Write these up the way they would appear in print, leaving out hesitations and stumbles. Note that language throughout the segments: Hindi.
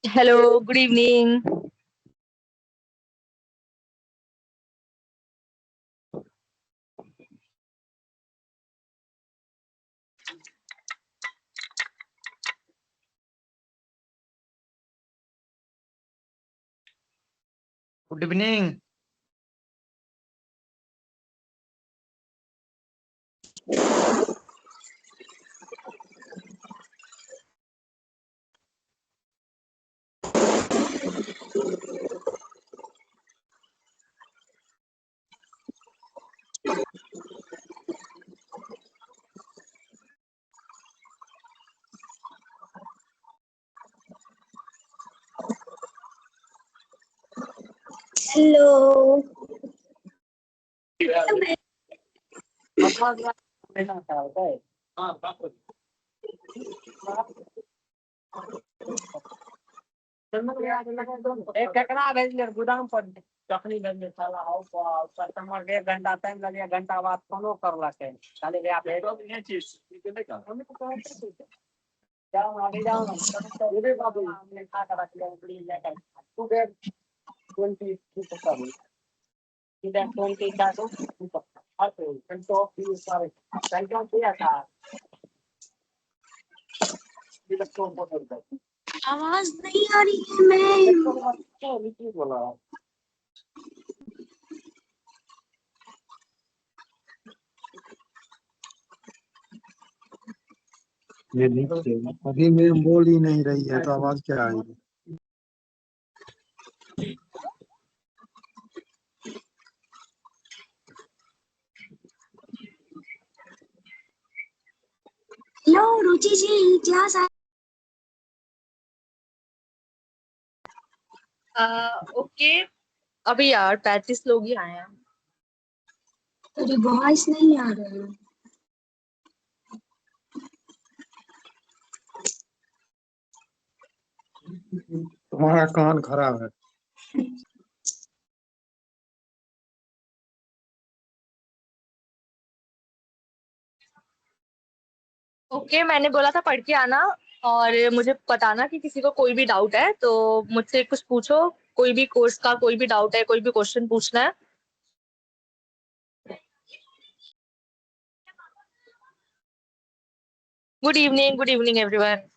Hello, good evening. Good evening. Hello. एक केकरा भेज ले गोदाम पर चकनी भेज ले साला आओ कस्टमर के 1 घंटा टाइम लगे 1 घंटा बाद फोनो करलके खाली रे आप भेजो ये चीज हमें तो कहते थे जाओ आगे जाओ ना ये भी बाबू हमने खा कर रख लिया प्लीज लेकर तू दे 20 की पकड़ इधर 20 का तो हर तो भी सारे संख्या किया था इधर तो बोल आवाज नहीं आ रही है। मैं क्या बोला ये नीचे अभी मैं बोल ही नहीं रही है तो आवाज क्या आएगी। हेलो रुचि जी, क्लास आ। ओके। अभी यार 35 लोग ही आए हैं। तेरी वॉइस नहीं आ रही है। तुम्हारा कान खराब है। ओके, मैंने बोला था पढ़ के आना और मुझे बताना कि किसी को कोई भी डाउट है तो मुझसे कुछ पूछो। कोई भी कोर्स का कोई भी डाउट है, कोई भी क्वेश्चन पूछना है। Good evening everyone.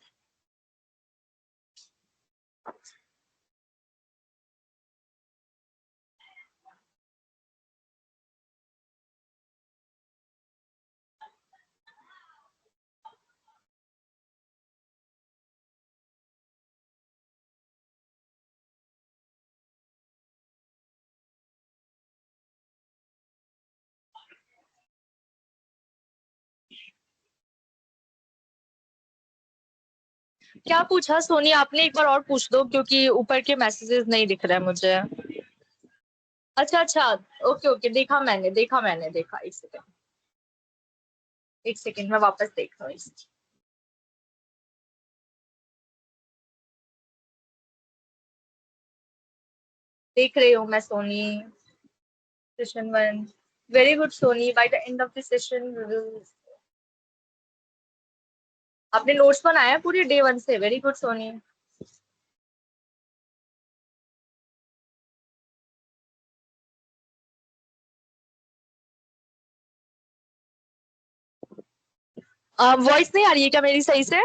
क्या पूछा सोनी आपने? एक बार और पूछ दो क्योंकि ऊपर के मैसेजेस नहीं दिख रहे हैं मुझे। अच्छा अच्छा। ओके ओके, देखा। एक सेकेंड मैं वापस देख रहा हूँ। देख रही हूँ मैं Soni. Session 1। Very good Soni, by the end of the session आपने नोट्स बनाया पूरे डे 1 से। Very good Soni. वॉइस नहीं आ रही है क्या मेरी सही से?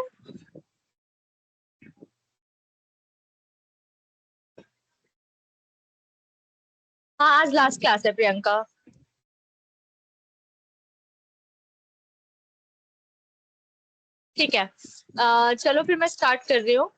हाँ, आज लास्ट क्लास है प्रियंका। ठीक है। चलो फिर मैं स्टार्ट कर रही हूँ।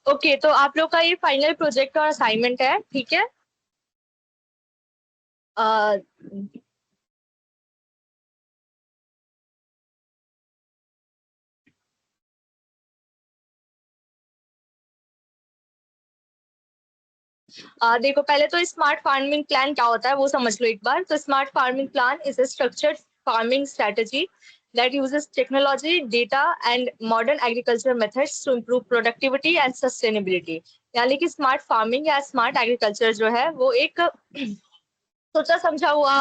ओके, तो आप लोग का ये फाइनल प्रोजेक्ट और असाइनमेंट है, ठीक है। अ, देखो, पहले तो स्मार्ट फार्मिंग प्लान क्या होता है वो समझ लो एक बार। तो smart farming plan is a structured farming strategy that uses technology, data and modern agriculture methods to improve productivity and sustainability। यानी कि स्मार्ट फार्मिंग या स्मार्ट एग्रीकल्चर जो है वो एक सोचा समझा हुआ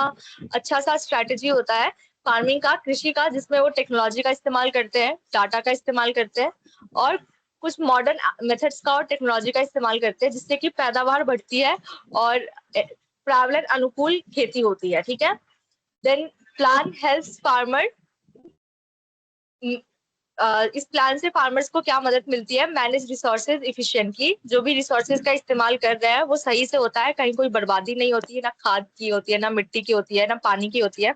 अच्छा सा स्ट्रैटेजी होता है फार्मिंग का, कृषि का, जिसमें वो टेक्नोलॉजी का इस्तेमाल करते हैं, डाटा का इस्तेमाल करते हैं और कुछ मॉडर्न मेथड्स का और टेक्नोलॉजी का इस्तेमाल करते हैं, जिससे कि पैदावार बढ़ती है और पर्यावरण अनुकूल खेती होती है, ठीक है। देन प्लान हेल्प्स फार्मर, इस प्लान से फार्मर्स को क्या मदद मिलती है, मैनेज रिसोर्सेज इफिशिएंटली। जो भी रिसोर्सेज का इस्तेमाल कर रहे हैं वो सही से होता है, कहीं कोई बर्बादी नहीं होती है, ना खाद की होती है, ना मिट्टी की होती है, ना पानी की होती है।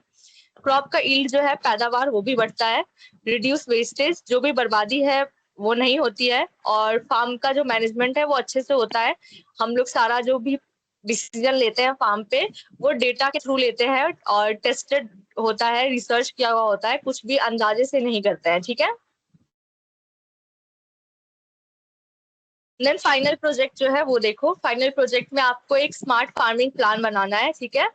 क्रॉप का ईल्ड जो है, पैदावार, वो भी बढ़ता है। रिड्यूस वेस्टेज, जो भी बर्बादी है वो नहीं होती है। और फार्म का जो मैनेजमेंट है वो अच्छे से होता है। हम लोग सारा जो भी डिसीजन लेते हैं फार्म पे वो डेटा के थ्रू लेते हैं और टेस्टेड होता है, रिसर्च किया हुआ होता है, कुछ भी अंदाजे से नहीं करते हैं, ठीक है। देन फाइनल प्रोजेक्ट जो है वो देखो, फाइनल प्रोजेक्ट में आपको एक स्मार्ट फार्मिंग प्लान बनाना है, ठीक है।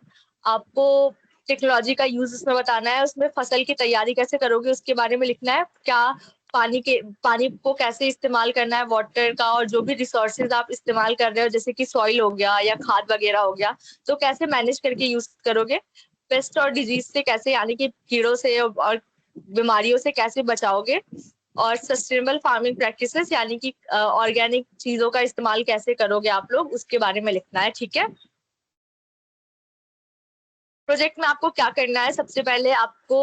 आपको टेक्नोलॉजी का यूज उसमें बताना है, उसमें फसल की तैयारी कैसे करोगे उसके बारे में लिखना है, क्या पानी को कैसे इस्तेमाल करना है, वाटर का, और जो भी रिसोर्सेज आप इस्तेमाल कर रहे हो जैसे कि सॉइल हो गया या खाद वगैरह हो गया, तो कैसे मैनेज करके यूज करोगे। पेस्ट और डिजीज से कैसे, यानी कि कीड़ों से और बीमारियों से कैसे बचाओगे। और सस्टेनेबल फार्मिंग प्रैक्टिसेस, यानी कि ऑर्गेनिक चीजों का इस्तेमाल कैसे करोगे आप लोग, उसके बारे में लिखना है, ठीक है। प्रोजेक्ट में आपको क्या करना है, सबसे पहले आपको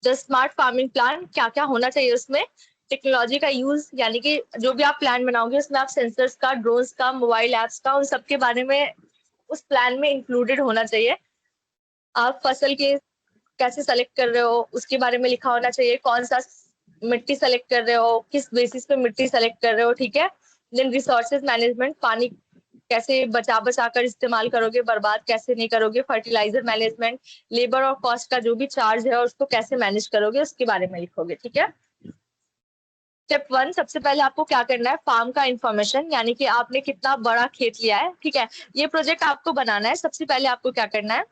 द स्मार्ट फार्मिंग प्लान क्या क्या होना चाहिए उसमें, टेक्नोलॉजी का यूज, यानी कि जो भी आप प्लान बनाओगे उसमें आप सेंसर्स का, ड्रोन्स का, मोबाइल एप्स का, उन सबके बारे में उस प्लान में इंक्लूडेड होना चाहिए। आप फसल के कैसे सेलेक्ट कर रहे हो उसके बारे में लिखा होना चाहिए, कौन सा मिट्टी सेलेक्ट कर रहे हो, किस बेसिस पे मिट्टी सेलेक्ट कर रहे हो, ठीक है। देन रिसोर्सेज मैनेजमेंट, पानी कैसे बचा बचा कर इस्तेमाल करोगे, बर्बाद कैसे नहीं करोगे। फर्टिलाइजर मैनेजमेंट, लेबर और कॉस्ट का जो भी चार्ज है उसको कैसे मैनेज करोगे उसके बारे में लिखोगे, ठीक है। स्टेप 1, सबसे पहले आपको क्या करना है, फार्म का इंफॉर्मेशन, यानी कि आपने कितना बड़ा खेत लिया है, ठीक है। ये प्रोजेक्ट आपको बनाना है, सबसे पहले आपको क्या करना है,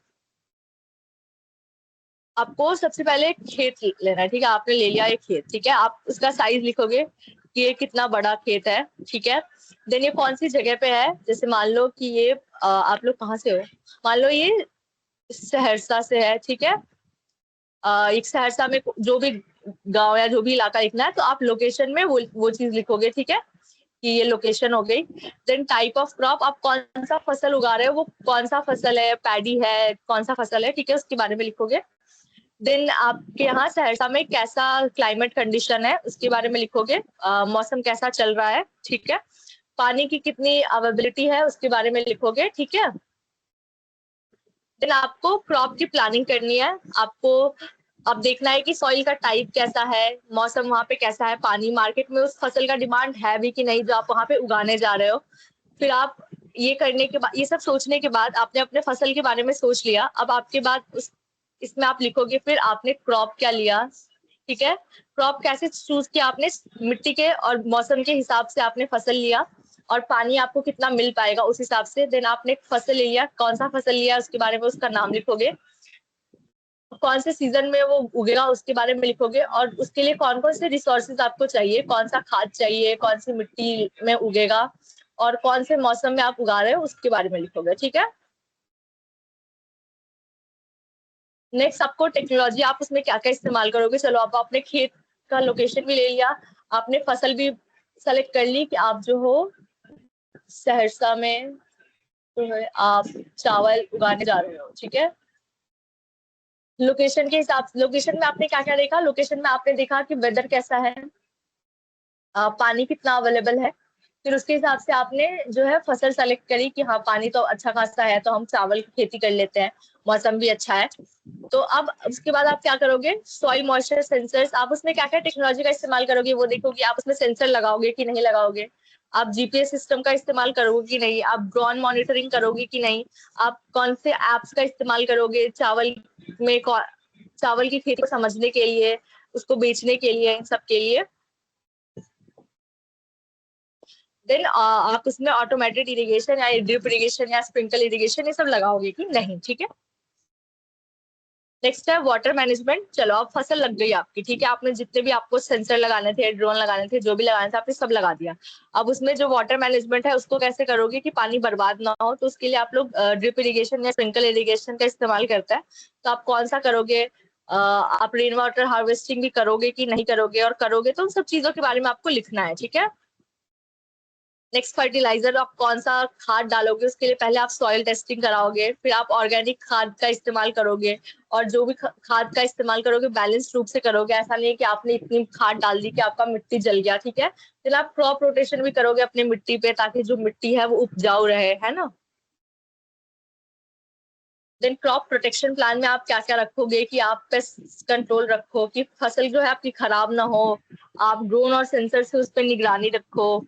आपको सबसे पहले खेत लेना है, ठीक है। आपने ले लिया एक खेत, ठीक है, आप उसका साइज लिखोगे कि ये कितना बड़ा खेत है, ठीक है। देन ये कौन सी जगह पे है, जैसे मान लो कि ये आप लोग कहाँ से हो, मान लो ये सहरसा से है, ठीक है। एक सहरसा में जो भी गांव या जो भी इलाका लिखना है तो आप लोकेशन में वो चीज लिखोगे, ठीक है, कि ये लोकेशन हो गई। देन टाइप ऑफ क्रॉप, आप कौन सा फसल उगा रहे हो, वो कौन सा फसल है, पैडी है, कौन सा फसल है, ठीक है, उसके बारे में लिखोगे। देन आपके यहाँ सहरसा में कैसा क्लाइमेट कंडीशन है उसके बारे में लिखोगे, मौसम कैसा चल रहा है, ठीक है। पानी की कितनी अवेलेबिलिटी है उसके बारे में लिखोगे, ठीक है। देन आपको क्रॉप की प्लानिंग करनी है, आपको अब देखना है कि सॉइल का टाइप कैसा है, मौसम वहाँ पे कैसा है, पानी, मार्केट में उस फसल का डिमांड है भी कि नहीं जो आप वहाँ पे उगाने जा रहे हो। फिर आप ये करने के बाद, ये सब सोचने के बाद आपने अपने फसल के बारे में सोच लिया, अब आपके बाद इसमें आप लिखोगे फिर आपने क्रॉप क्या लिया, ठीक है। क्रॉप कैसे चूज किया आपने, मिट्टी के और मौसम के हिसाब से आपने फसल लिया और पानी आपको कितना मिल पाएगा उस हिसाब से। देन आपने फसल ले लिया, कौन सा फसल लिया उसके बारे में उसका नाम लिखोगे, कौन से सीजन में वो उगेगा उसके बारे में लिखोगे, और उसके लिए कौन कौन से रिसोर्सेज आपको चाहिए, कौन सा खाद चाहिए, कौन सी मिट्टी में उगेगा और कौन से मौसम में आप उगा रहे हो उसके बारे में लिखोगे, ठीक है। नेक्स्ट आपको टेक्नोलॉजी, आप उसमें क्या क्या इस्तेमाल करोगे, चलो आप आपने खेत का लोकेशन भी ले लिया, आपने फसल भी सेलेक्ट कर ली कि आप जो हो सहरसा में जो है आप चावल उगाने जा रहे हो, ठीक है। लोकेशन के हिसाब से, लोकेशन में आपने क्या क्या देखा, लोकेशन में आपने देखा कि वेदर कैसा है, पानी कितना अवेलेबल है, फिर उसके हिसाब से आपने जो है फसल सेलेक्ट करी कि हाँ पानी तो अच्छा खासा है तो हम चावल की खेती कर लेते हैं, मौसम भी अच्छा है। तो अब उसके बाद आप क्या करोगे, सॉइल मॉइस्चर सेंसर्स, आप उसमें क्या क्या टेक्नोलॉजी का इस्तेमाल करोगे वो देखोगे। आप उसमें सेंसर लगाओगे कि नहीं लगाओगे, आप जीपीएस सिस्टम का इस्तेमाल करोगे कि नहीं, आप ड्रोन मॉनिटरिंग करोगे कि नहीं, आप कौन से एप्स का इस्तेमाल करोगे चावल में, चावल की खेती को समझने के लिए, उसको बेचने के लिए, इन सब के लिए। देन आप उसमें ऑटोमेटेड इरिगेशन या ड्रिप इरिगेशन या स्प्रिंकल इरिगेशन ये सब लगाओगे कि नहीं, ठीक है। नेक्स्ट है वाटर मैनेजमेंट। चलो अब फसल लग गई आपकी, ठीक है, आपने जितने भी आपको सेंसर लगाने थे, ड्रोन लगाने थे, जो भी लगाने थे आपने सब लगा दिया। अब उसमें जो वाटर मैनेजमेंट है उसको कैसे करोगे कि पानी बर्बाद ना हो, तो उसके लिए आप लोग ड्रिप इरिगेशन या स्प्रिंकल इरिगेशन का इस्तेमाल करता है। तो आप कौन सा करोगे, आप रेन वाटर हार्वेस्टिंग भी करोगे कि नहीं करोगे, और करोगे तो उन सब चीजों के बारे में आपको लिखना है, ठीक है। नेक्स्ट फर्टिलाइजर, आप कौन सा खाद डालोगे उसके लिए पहले आप सॉइल टेस्टिंग कराओगे, फिर आप ऑर्गेनिक खाद का इस्तेमाल करोगे, और जो भी खाद का इस्तेमाल करोगे बैलेंस रूप से करोगे। ऐसा नहीं है कि आपने इतनी खाद डाल दी कि आपका मिट्टी जल गया, ठीक है। फिर आप क्रॉप रोटेशन भी करोगे अपनी मिट्टी पे, ताकि जो मिट्टी है वो उपजाऊ रहे, है ना। देन क्रॉप प्रोटेक्शन प्लान में आप क्या क्या रखोगे कि आप पेस्ट कंट्रोल रखो कि फसल जो है आपकी खराब ना हो, आप ड्रोन और सेंसर से उस पर निगरानी रखो,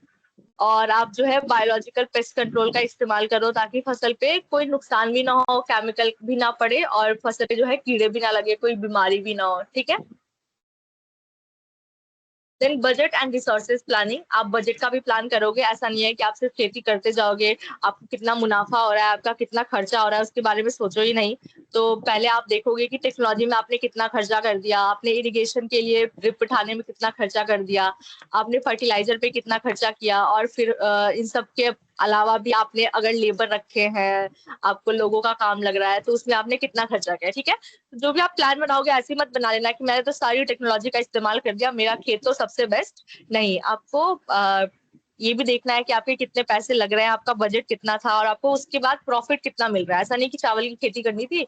और आप जो है बायोलॉजिकल पेस्ट कंट्रोल का इस्तेमाल करो ताकि फसल पे कोई नुकसान भी ना हो, केमिकल भी ना पड़े, और फसल पे जो है कीड़े भी ना लगे, कोई बीमारी भी ना हो, ठीक है। Then budget and resources planning, आप बजट का भी प्लान करोगे। ऐसा नहीं है कि आप सिर्फ खेती करते जाओगे, आपको कितना मुनाफा हो रहा है, आपका कितना खर्चा हो रहा है उसके बारे में सोचो ही नहीं। तो पहले आप देखोगे कि टेक्नोलॉजी में आपने कितना खर्चा कर दिया, आपने इरिगेशन के लिए ड्रिप बिठाने में कितना खर्चा कर दिया, आपने फर्टिलाइजर पे कितना खर्चा किया, और फिर इन सब के अलावा भी आपने अगर लेबर रखे हैं, आपको लोगों का काम लग रहा है, तो उसमें आपने कितना खर्चा किया, ठीक है। जो भी आप प्लान बनाओगे ऐसे मत बना लेना कि मैंने तो सारी टेक्नोलॉजी का इस्तेमाल कर दिया, मेरा खेत तो सबसे बेस्ट। नहीं, आपको ये भी देखना है कि आपके कितने पैसे लग रहे हैं, आपका बजट कितना था, और आपको उसके बाद प्रॉफिट कितना मिल रहा है। ऐसा नहीं कि चावल की खेती करनी थी,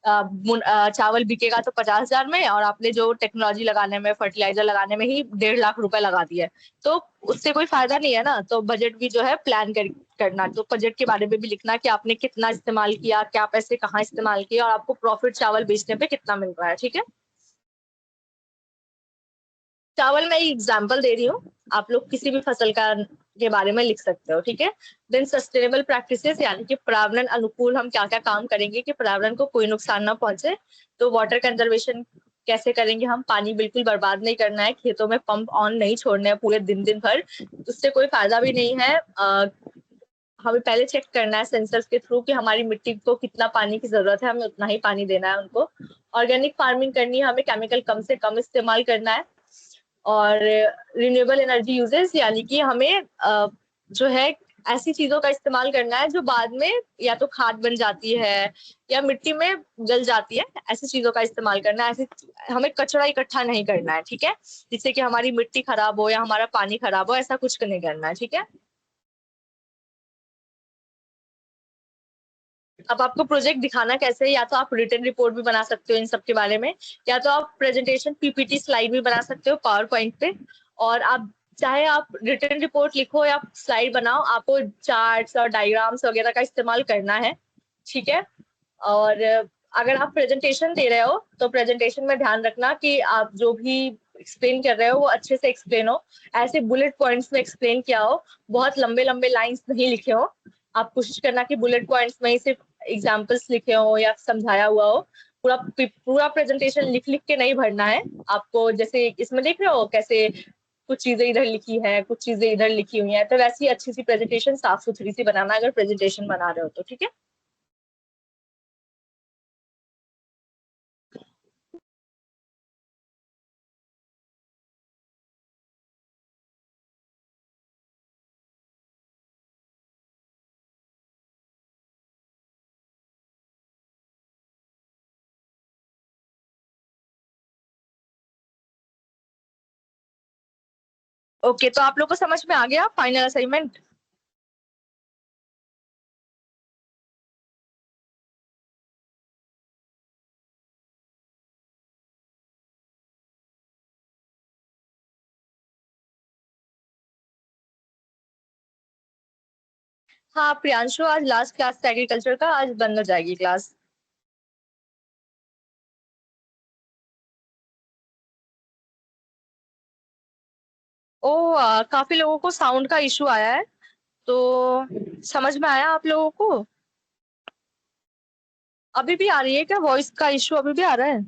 चावल बिकेगा तो 50,000 में, और आपने जो टेक्नोलॉजी लगाने में, फर्टिलाइजर लगाने में ही 1.5 लाख रुपए लगा दिए, तो उससे कोई फायदा नहीं है ना। तो बजट भी जो है प्लान करना, तो बजट के बारे में भी लिखना कि आपने कितना इस्तेमाल किया, क्या पैसे कहाँ इस्तेमाल किए, और आपको प्रॉफिट चावल बेचने पे कितना मिल रहा है, ठीक है। चावल मैं एग्जाम्पल दे रही हूँ, आप लोग किसी भी फसल का के बारे में लिख सकते हो, ठीक है। देन सस्टेनेबल प्रैक्टिसेस, यानी कि पर्यावरण अनुकूल हम क्या क्या काम करेंगे कि पर्यावरण को कोई नुकसान ना पहुंचे। तो वाटर कंजर्वेशन कैसे करेंगे, हम पानी बिल्कुल बर्बाद नहीं करना है, खेतों में पंप ऑन नहीं छोड़ने हैं पूरे दिन दिन भर, उससे कोई फायदा भी नहीं है। हमें पहले चेक करना है सेंसर्स के थ्रू कि हमारी मिट्टी को कितना पानी की जरूरत है, हमें उतना ही पानी देना है उनको। ऑर्गेनिक फार्मिंग करनी है, हमें केमिकल कम से कम इस्तेमाल करना है। और रिन्यूएबल एनर्जी यूजेस, यानी कि हमें जो है ऐसी चीजों का इस्तेमाल करना है जो बाद में या तो खाद बन जाती है या मिट्टी में गल जाती है, ऐसी चीजों का इस्तेमाल करना है। ऐसे हमें कचरा इकट्ठा नहीं करना है, ठीक है, जिससे कि हमारी मिट्टी खराब हो या हमारा पानी खराब हो, ऐसा कुछ नहीं करना है, ठीक है। अब आपको प्रोजेक्ट दिखाना कैसे है, या तो आप रिटन रिपोर्ट भी बना सकते हो इन सब के बारे में, या तो आप प्रेजेंटेशन पीपीटी स्लाइड भी बना सकते हो पावर पॉइंट पे। और आप चाहे आप रिटन रिपोर्ट लिखो या स्लाइड बनाओ, आपको चार्ट्स और डायग्राम्स वगैरह का इस्तेमाल करना है, ठीक है। और अगर आप प्रेजेंटेशन दे रहे हो तो प्रेजेंटेशन में ध्यान रखना कि आप जो भी एक्सप्लेन कर रहे हो वो अच्छे से एक्सप्लेन हो, ऐसे बुलेट पॉइंट्स में एक्सप्लेन किया हो, बहुत लंबे लंबे लाइंस नहीं लिखे हो। आप कोशिश करना कि बुलेट पॉइंट्स में ही सिर्फ एग्जाम्पल्स लिखे हो या समझाया हुआ हो। पूरा पूरा प्रेजेंटेशन लिख लिख के नहीं भरना है आपको, जैसे इसमें देख रहे हो कैसे कुछ चीजें इधर लिखी है, कुछ चीजें इधर लिखी हुई है, तो वैसी अच्छी सी प्रेजेंटेशन साफ सुथरी सी बनाना अगर प्रेजेंटेशन बना रहे हो तो, ठीक है। ओके, तो आप लोग को समझ में आ गया फाइनल असाइनमेंट। हाँ प्रियांशु, आज लास्ट क्लास था एग्रीकल्चर का, आज बंद हो जाएगी क्लास। ओ काफी लोगों को साउंड का इशू आया है, तो समझ में आया आप लोगों को? अभी भी आ रही है क्या वॉइस का इशू, अभी भी आ रहा है?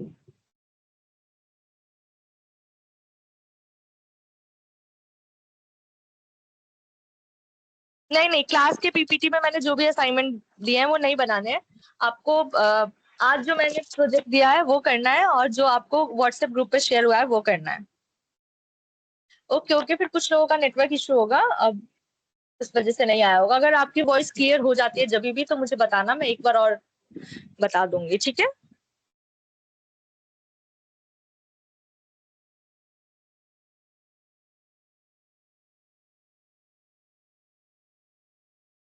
नहीं नहीं, क्लास के पीपीटी में मैंने जो भी असाइनमेंट दिए हैं वो नहीं बनाने हैं आपको। आज जो मैंने प्रोजेक्ट दिया है वो करना है, और जो आपको व्हाट्सएप ग्रुप पे शेयर हुआ है वो करना है। ओके ओके, फिर कुछ लोगों का नेटवर्क इशू होगा, अब इस वजह से नहीं आया होगा। अगर आपकी वॉइस क्लियर हो जाती है जब भी तो मुझे बताना, मैं एक बार और बता दूंगी, ठीक है?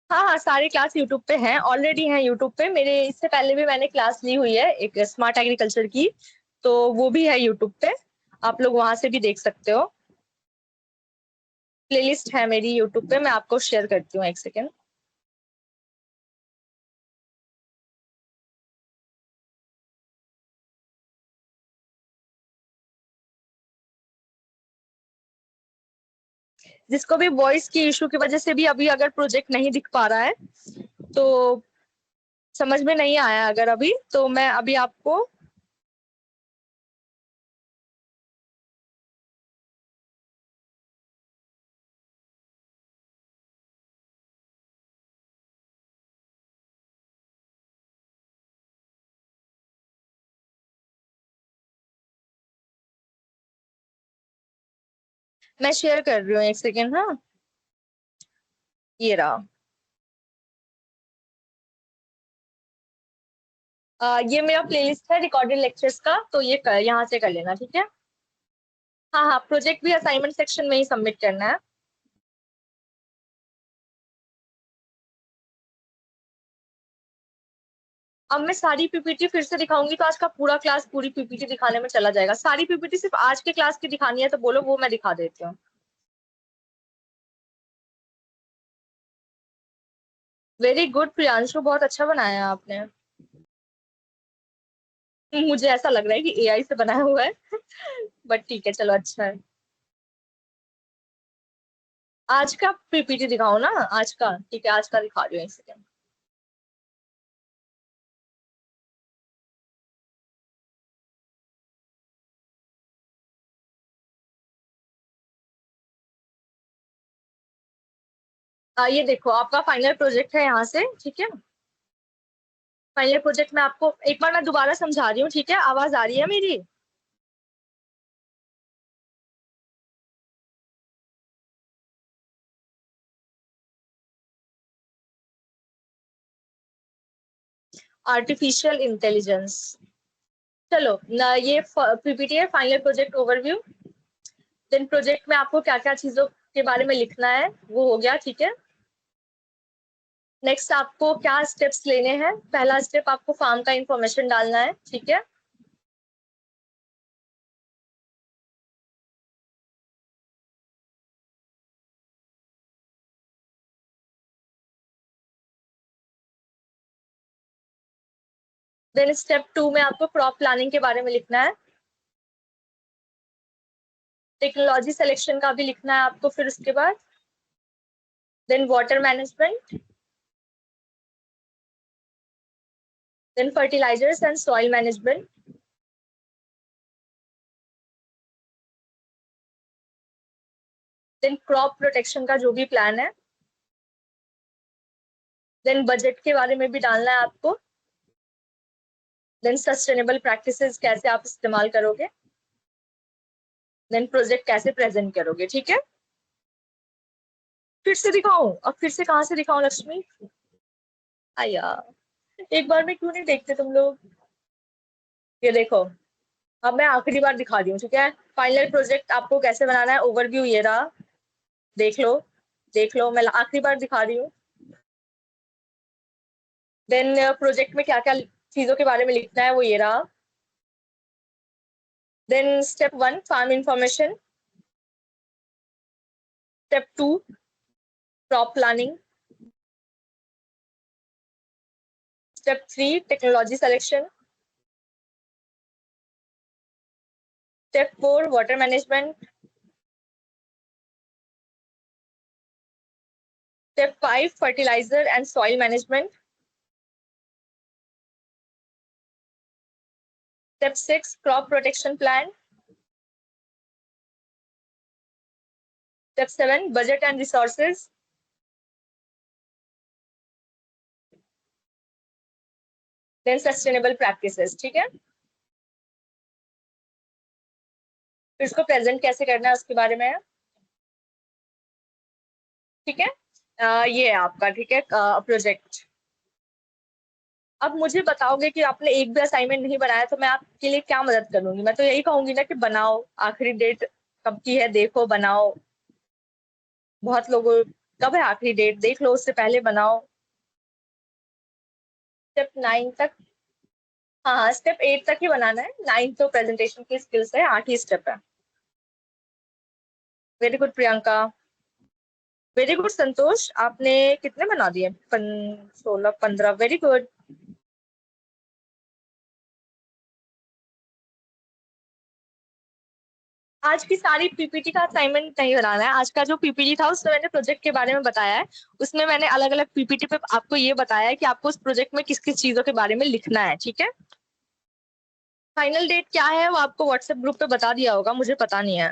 हाँ हाँ, सारे क्लास यूट्यूब पे हैं, ऑलरेडी हैं यूट्यूब पे मेरे। इससे पहले भी मैंने क्लास ली हुई है एक स्मार्ट एग्रीकल्चर की, तो वो भी है यूट्यूब पे, आप लोग वहां से भी देख सकते हो। प्लेलिस्ट है मेरी यूट्यूब पे, मैं आपको शेयर करती हूँ, एक सेकेंड। जिसको भी वॉइस की इशू की वजह से भी अभी अगर प्रोजेक्ट नहीं दिख पा रहा है, तो समझ में नहीं आया अगर अभी, तो मैं अभी आपको मैं शेयर कर रही हूँ, एक सेकेंड। हाँ, ये रहा। ये मेरा प्लेलिस्ट है रिकॉर्डेड लेक्चर्स का, तो ये यहाँ से कर लेना, ठीक है? हाँ हाँ, प्रोजेक्ट भी असाइनमेंट सेक्शन में ही सबमिट करना है। अब मैं सारी पीपीटी फिर से दिखाऊंगी तो आज का पूरा क्लास पूरी पीपीटी दिखाने में चला जाएगा। सारी पीपीटी सिर्फ आज के क्लास की दिखानी है तो बोलो, वो मैं दिखा देती हूँ। वेरी गुड प्रियांशु, बहुत अच्छा बनाया आपने। मुझे ऐसा लग रहा है कि एआई से बनाया हुआ है बट ठीक है, चलो अच्छा है। आज का पीपीटी दिखाओ ना, आज का, ठीक है, आज का दिखा रही हूँ, एक सेकेंड। ये देखो आपका फाइनल प्रोजेक्ट है यहाँ से, ठीक है? फाइनल प्रोजेक्ट में आपको एक बार मैं दोबारा समझा रही हूँ, ठीक है? आवाज आ रही है मेरी? Artificial intelligence. चलो ना, ये पीपीटी है final project overview. Then project में आपको क्या क्या चीजों के बारे में लिखना है वो हो गया, ठीक है? नेक्स्ट आपको क्या स्टेप्स लेने हैं। पहला स्टेप, आपको फार्म का इंफॉर्मेशन डालना है, ठीक है? देन स्टेप 2 में आपको क्रॉप प्लानिंग के बारे में लिखना है। टेक्नोलॉजी सिलेक्शन का भी लिखना है आपको फिर उसके बाद। Then water management, then fertilisers and soil management, then crop protection का जो भी प्लान है, देन बजट के बारे में भी डालना है आपको, देन सस्टेनेबल प्रैक्टिसेस कैसे आप इस्तेमाल करोगे, देन प्रोजेक्ट कैसे प्रेजेंट करोगे, ठीक है? फिर से दिखाऊं? अब फिर से कहाँ से दिखाऊं लक्ष्मी? आया, एक बार में क्यों नहीं देखते तुम लोग? ये देखो, अब मैं आखिरी बार दिखा दी हूँ, ठीक है? फाइनल प्रोजेक्ट आपको कैसे बनाना है, ओवरव्यू ये रहा, देख लो, देख लो, मैं आखिरी बार दिखा रही हूँ। देन प्रोजेक्ट में क्या क्या चीजों के बारे में लिखना है वो ये रहा। Then step 1 farm information, step 2 crop planning, Step 3, technology selection. Step 4, water management. Step 5, fertilizer and soil management. Step 6, crop protection plan. Step 7, budget and resources. Then sustainable practices. ठीक है, फिर इसको प्रेजेंट कैसे करना है उसके बारे में है, ठीक है। ये है आपका, ठीक है, प्रोजेक्ट। अब मुझे बताओगे कि आपने एक भी असाइनमेंट नहीं बनाया तो मैं आपके लिए क्या मदद करूंगी। मैं तो यही कहूंगी ना कि बनाओ, आखिरी डेट कब की है देखो, बनाओ। बहुत लोगों, कब है आखिरी डेट देख लो, उससे पहले बनाओ। स्टेप 9 तक, हाँ स्टेप 8 तक ही बनाना है, 9 तो प्रेजेंटेशन की स्किल्स है, 8 ही स्टेप है। Very good Priyanka, very good Santosh, आपने कितने बना दिए? 16 15, वेरी गुड। आज की सारी पीपीटी का असाइनमेंट नहीं बनाना है। आज का जो पीपीटी था उसमें मैंने प्रोजेक्ट के बारे में बताया है, उसमें मैंने अलग अलग पीपीटी पे आपको ये बताया है कि आपको उस प्रोजेक्ट में किस किस चीजों के बारे में लिखना है, ठीक है। फाइनल डेट क्या है वो आपको व्हाट्सएप ग्रुप पे बता दिया होगा, मुझे पता नहीं है।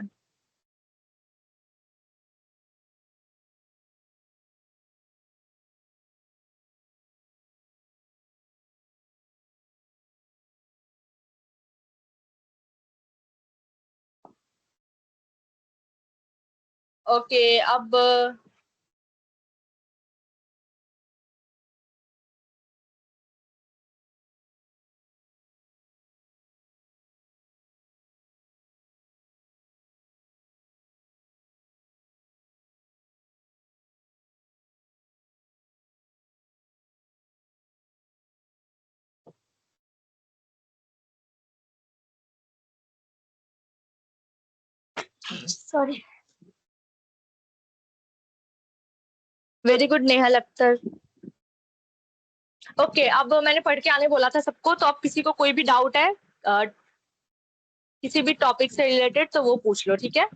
ओके, अब sorry, very good Nehal Akhtar. Okay, अब मैंने पढ़ के आने बोला था सबको, तो अब किसी को कोई भी डाउट है किसी भी टॉपिक से रिलेटेड तो वो पूछ लो, ठीक है।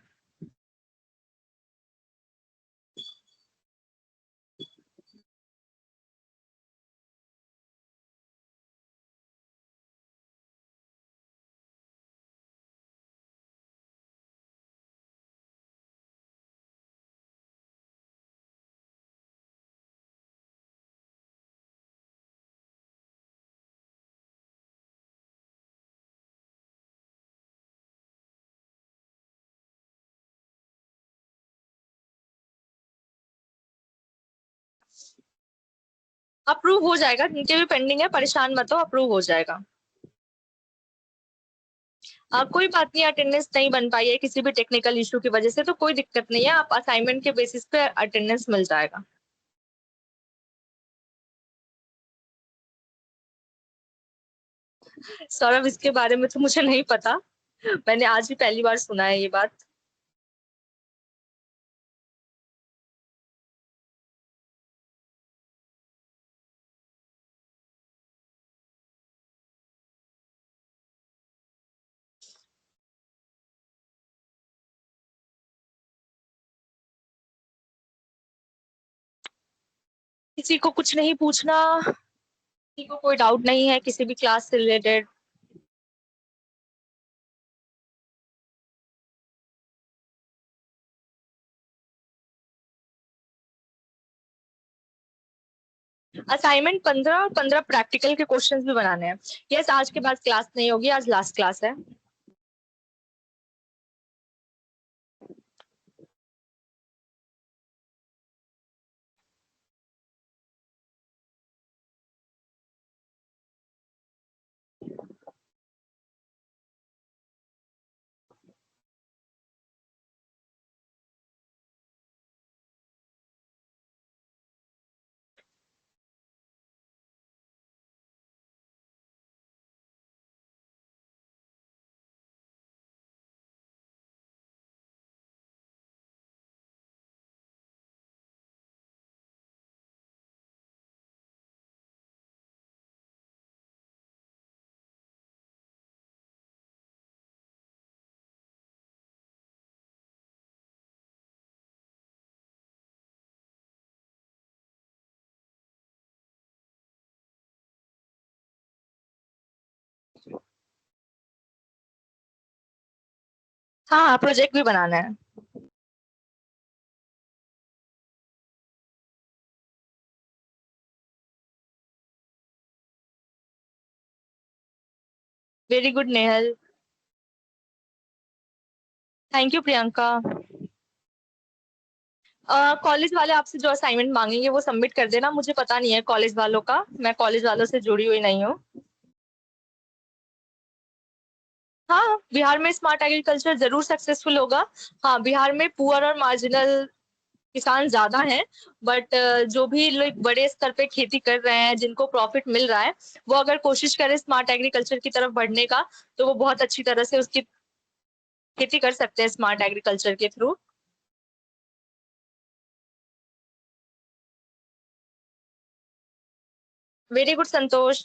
अप्रूव हो जाएगा, नीचे भी पेंडिंग है, परेशान मत हो, अप्रूव हो जाएगा। कोई बात नहीं, अटेंडेंस नहीं बन पाई है किसी भी टेक्निकल इशू की वजह से तो कोई दिक्कत नहीं है, आप असाइनमेंट के बेसिस पे अटेंडेंस मिल जाएगा। सौरभ, इसके बारे में तो मुझे नहीं पता, मैंने आज भी पहली बार सुना है ये बात। किसी को कुछ नहीं पूछना, किसी को कोई डाउट नहीं है किसी भी क्लास से रिलेटेड? असाइनमेंट 15 और 15 प्रैक्टिकल के क्वेश्चंस भी बनाने हैं। यस, आज के बाद क्लास नहीं होगी, आज लास्ट क्लास है। हाँ, प्रोजेक्ट भी बनाना है। Very good Nehal. Thank you Priyanka. College वाले आपसे जो असाइनमेंट मांगेंगे वो सबमिट कर देना, मुझे पता नहीं है कॉलेज वालों का, मैं कॉलेज वालों से जुड़ी हुई नहीं हूँ। हाँ, बिहार में स्मार्ट एग्रीकल्चर जरूर सक्सेसफुल होगा। हाँ, बिहार में पुअर और मार्जिनल किसान ज्यादा हैं, बट जो भी लोग बड़े स्तर पे खेती कर रहे हैं, जिनको प्रॉफिट मिल रहा है, वो अगर कोशिश करें स्मार्ट एग्रीकल्चर की तरफ बढ़ने का, तो वो बहुत अच्छी तरह से उसकी खेती कर सकते हैं स्मार्ट एग्रीकल्चर के थ्रू। वेरी गुड संतोष।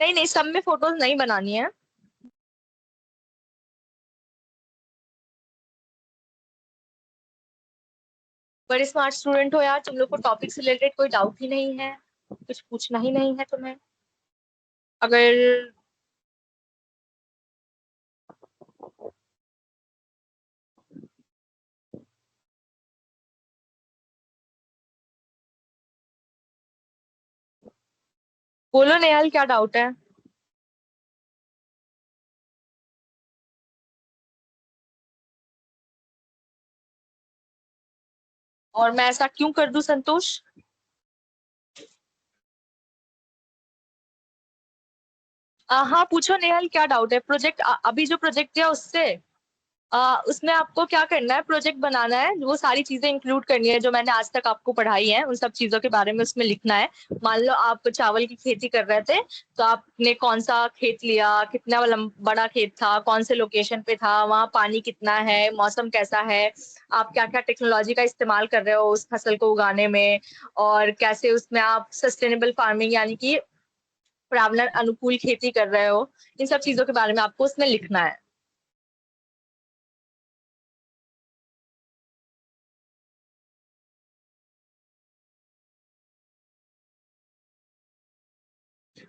नहीं नहीं, सब में फोटोज नहीं बनानी है। बड़े स्मार्ट स्टूडेंट हो यार, तुम लोग को टॉपिक से रिलेटेड कोई डाउट ही नहीं है, कुछ पूछना ही नहीं है तुम्हें। अगर बोलो नेहाल, क्या डाउट है? और मैं ऐसा क्यों कर दूं संतोष? हाँ पूछो नेहाल, क्या डाउट है? प्रोजेक्ट अभी जो प्रोजेक्ट दिया उससे उसमें आपको क्या करना है, प्रोजेक्ट बनाना है, वो सारी चीजें इंक्लूड करनी है जो मैंने आज तक आपको पढ़ाई है, उन सब चीजों के बारे में उसमें लिखना है। मान लो आप चावल की खेती कर रहे थे, तो आपने कौन सा खेत लिया, कितना बड़ा खेत था, कौन से लोकेशन पे था, वहाँ पानी कितना है, मौसम कैसा है, आप क्या क्या टेक्नोलॉजी का इस्तेमाल कर रहे हो उस फसल को उगाने में, और कैसे उसमें आप सस्टेनेबल फार्मिंग यानी कि पर्यावरण अनुकूल खेती कर रहे हो, इन सब चीजों के बारे में आपको उसमें लिखना है।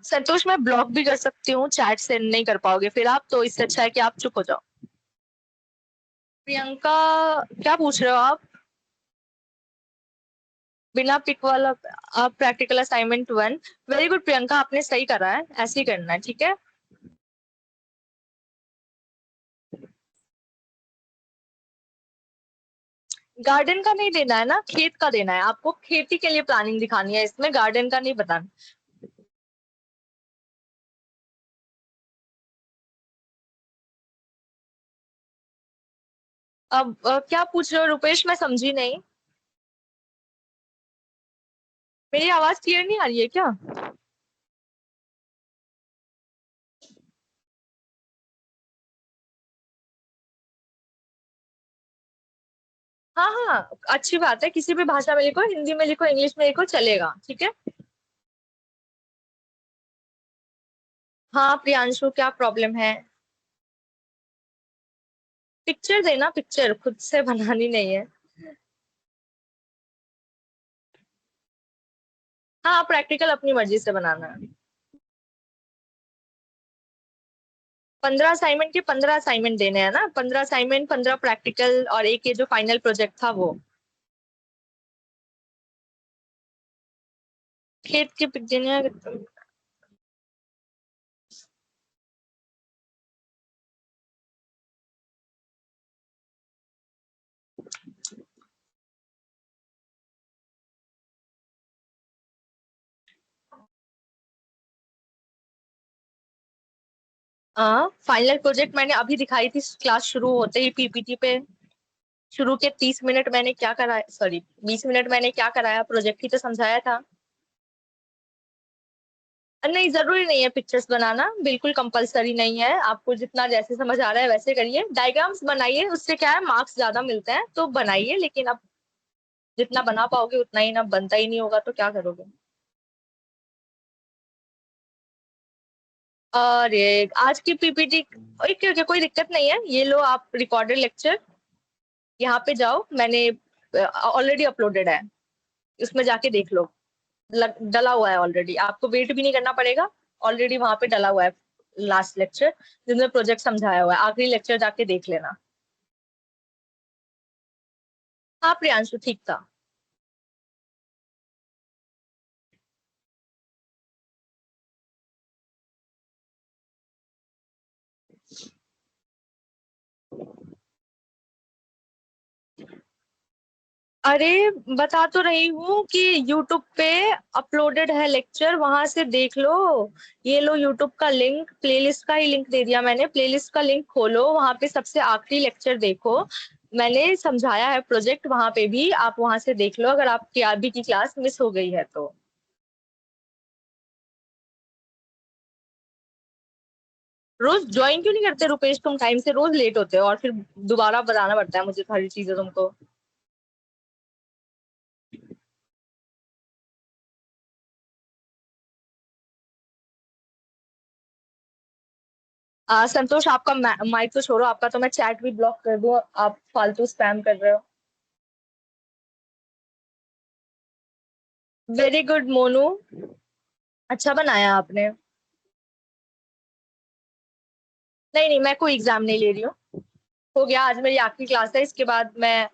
संतोष, मैं ब्लॉक भी कर सकती हूँ, चैट सेंड नहीं कर पाओगे फिर आप, तो इससे अच्छा है कि आप चुप हो जाओ। प्रियंका, क्या पूछ रहे हो आप? बिना पिक वाला? आप practical assignment 1। Very good Priyanka, आपने सही करा है, ऐसे ही करना है, ठीक है। गार्डन का नहीं देना है ना, खेत का देना है आपको, खेती के लिए प्लानिंग दिखानी है इसमें, गार्डन का नहीं बताना। अब क्या पूछ रहे हो रुपेश, मैं समझी नहीं। मेरी आवाज क्लियर नहीं आ रही है क्या? हाँ हाँ, अच्छी बात है, किसी भी भाषा में लिखो, हिंदी में लिखो, इंग्लिश में लिखो, चलेगा, ठीक है। हाँ प्रियांशु, क्या प्रॉब्लम है? पिक्चर देना, पिक्चर खुद से बनानी नहीं है। हाँ, प्रैक्टिकल अपनी मर्जी से बनाना है। 15 असाइनमेंट के 15 असाइनमेंट देने हैं ना, 15 असाइनमेंट, 15 प्रैक्टिकल, और एक ये जो फाइनल प्रोजेक्ट था वो। खेत के पिक देने हैं। फाइनल प्रोजेक्ट मैंने अभी दिखाई थी, क्लास शुरू होते ही पीपीटी पे। शुरू के 30 मिनट मैंने क्या कराया, सॉरी 20 मिनट मैंने क्या कराया, प्रोजेक्ट ही तो समझाया था। नहीं, जरूरी नहीं है पिक्चर्स बनाना, बिल्कुल कंपलसरी नहीं है, आपको जितना जैसे समझ आ रहा है वैसे करिए, डायग्राम्स बनाइए, उससे क्या है मार्क्स ज्यादा मिलते हैं, तो बनाइए, लेकिन अब जितना बना पाओगे उतना ही ना, बनता ही नहीं होगा तो क्या करोगे। अरे, आज की पीपीटी, ओके ओके, कोई दिक्कत नहीं है, ये लो आप रिकॉर्डेड लेक्चर, यहाँ पे जाओ, मैंने ऑलरेडी अपलोडेड है। उसमें जाके देख लो, डला हुआ है ऑलरेडी, आपको वेट भी नहीं करना पड़ेगा, ऑलरेडी वहां पे डला हुआ है लास्ट लेक्चर जिसमें प्रोजेक्ट समझाया हुआ है, आखिरी लेक्चर जाके देख लेना। हाँ प्रियांशु ठीक था। अरे बता तो रही हूँ कि यूट्यूब पे अपलोडेड है लेक्चर, वहां से देख लो। ये लो यूट्यूब का लिंक, प्लेलिस्ट का ही लिंक दे दिया मैंने, प्लेलिस्ट का लिंक खोलो, वहां पे सबसे आखिरी लेक्चर देखो, मैंने समझाया है प्रोजेक्ट वहां पे भी, आप वहां से देख लो अगर आपकी आरबी की क्लास मिस हो गई है तो। रोज ज्वाइन क्यों नहीं करते रुपेश तुम, टाइम से रोज लेट होते हो और फिर दोबारा बताना पड़ता है मुझे सारी चीजें तुमको। संतोष आपका माइक तो छोड़ो, आपका तो मैं चैट भी ब्लॉक कर दूं, आप फालतू स्पैम कर रहे हो। वेरी गुड मोनू, अच्छा बनाया आपने। नहीं नहीं, मैं कोई एग्जाम नहीं ले रही हूँ, हो गया, आज मेरी आखिरी क्लास है, इसके बाद मैं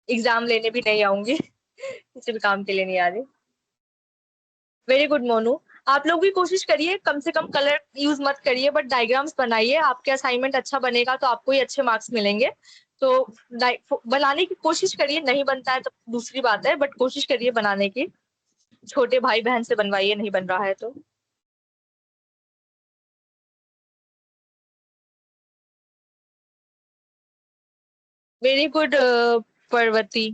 एग्जाम लेने भी नहीं आऊंगी किसी भी काम के लिए नहीं आ रही। वेरी गुड मोनू, आप लोग भी कोशिश करिए, कम से कम कलर यूज मत करिए बट डायग्राम्स बनाइए, आपके असाइनमेंट अच्छा बनेगा तो आपको ही अच्छे मार्क्स मिलेंगे। तो बनाने की कोशिश करिए, नहीं बनता है तो दूसरी बात है, बट कोशिश करिए बनाने की, छोटे भाई बहन से बनवाइए, नहीं बन रहा है तो। Very good Parvati.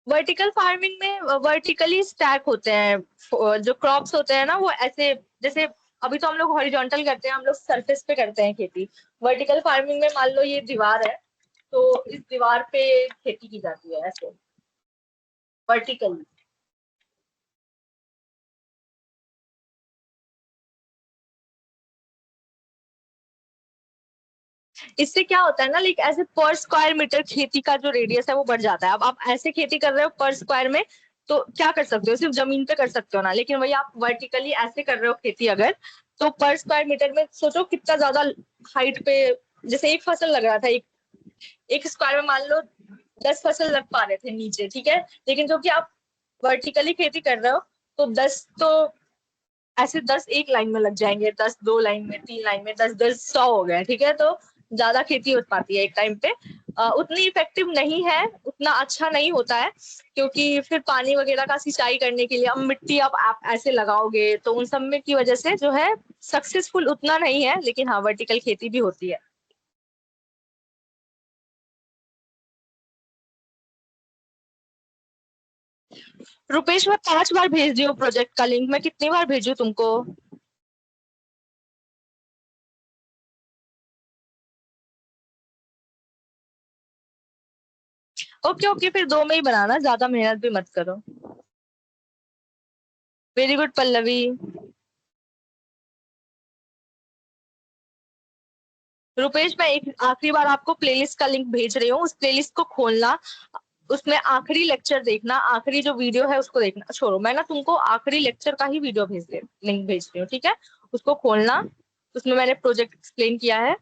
Vertical farming में वर्टिकली स्टैक होते हैं, जो क्रॉप्स होते हैं ना वो ऐसे, जैसे अभी तो हम लोग हॉरिजॉन्टल करते हैं, हम लोग सरफेस पे करते हैं खेती। वर्टिकल फार्मिंग में मान लो ये दीवार है, तो इस दीवार पे खेती की जाती है ऐसे, वर्टिकली। इससे क्या होता है ना, लाइक ऐसे पर स्क्वायर मीटर खेती का जो रेडियस है वो बढ़ जाता है। अब आप ऐसे खेती कर रहे हो पर स्क्वायर में, तो क्या कर सकते हो, सिर्फ जमीन पे कर सकते हो ना, लेकिन वही आप वर्टिकली ऐसे कर रहे हो खेती अगर, तो पर स्क्वायर मीटर में सोचो कितना ज्यादा हाइट पे, जैसे एक फसल लग रहा था, एक स्क्वायर में मान लो 10 फसल लग पा रहे थे नीचे, ठीक है, लेकिन जो कि आप वर्टिकली खेती कर रहे हो, तो 10 तो ऐसे 10 एक लाइन में लग जाएंगे, 10 दो लाइन में, 3 लाइन में, 10 10 100 हो गए, ठीक है, तो ज्यादा खेती हो पाती है एक टाइम पे। उतनी इफेक्टिव नहीं है, उतना अच्छा नहीं होता है, क्योंकि फिर पानी वगैरह का सिंचाई करने के लिए अब मिट्टी अब आप ऐसे लगाओगे तो उन सब में की वजह से जो है सक्सेसफुल उतना नहीं है, लेकिन हाँ वर्टिकल खेती भी होती है। रुपेश मैं 5 बार भेज दी हूँ प्रोजेक्ट का लिंक, मैं कितनी बार भेजू तुमको। ओके ओके, फिर 2 में ही बनाना, ज्यादा मेहनत भी मत करो। Very good Pallavi. रुपेश मैं एक आखिरी बार आपको प्लेलिस्ट का लिंक भेज रही हूँ, उस प्लेलिस्ट को खोलना, उसमें आखिरी लेक्चर देखना, आखिरी जो वीडियो है उसको देखना, छोड़ो मैं ना तुमको आखिरी लेक्चर का ही वीडियो भेज दे लिंक भेज रही हूँ, ठीक है, उसको खोलना, उसमें मैंने प्रोजेक्ट एक्सप्लेन किया है।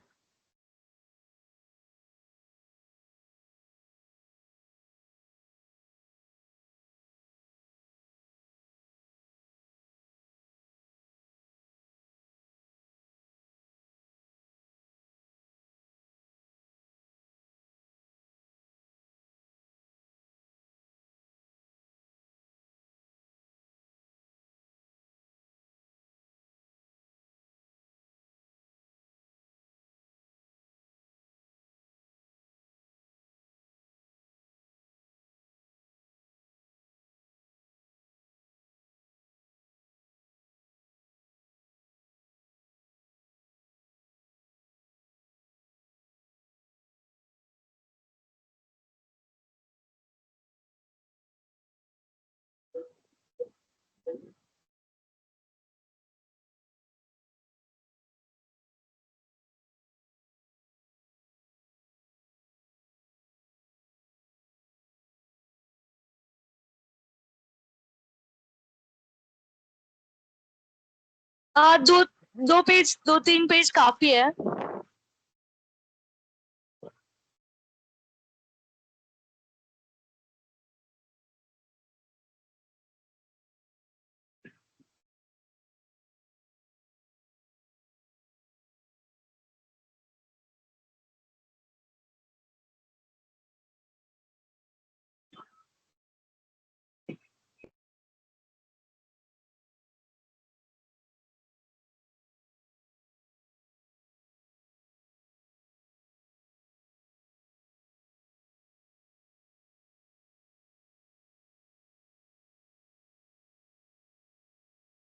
दो दो पेज, 2-3 पेज काफी है।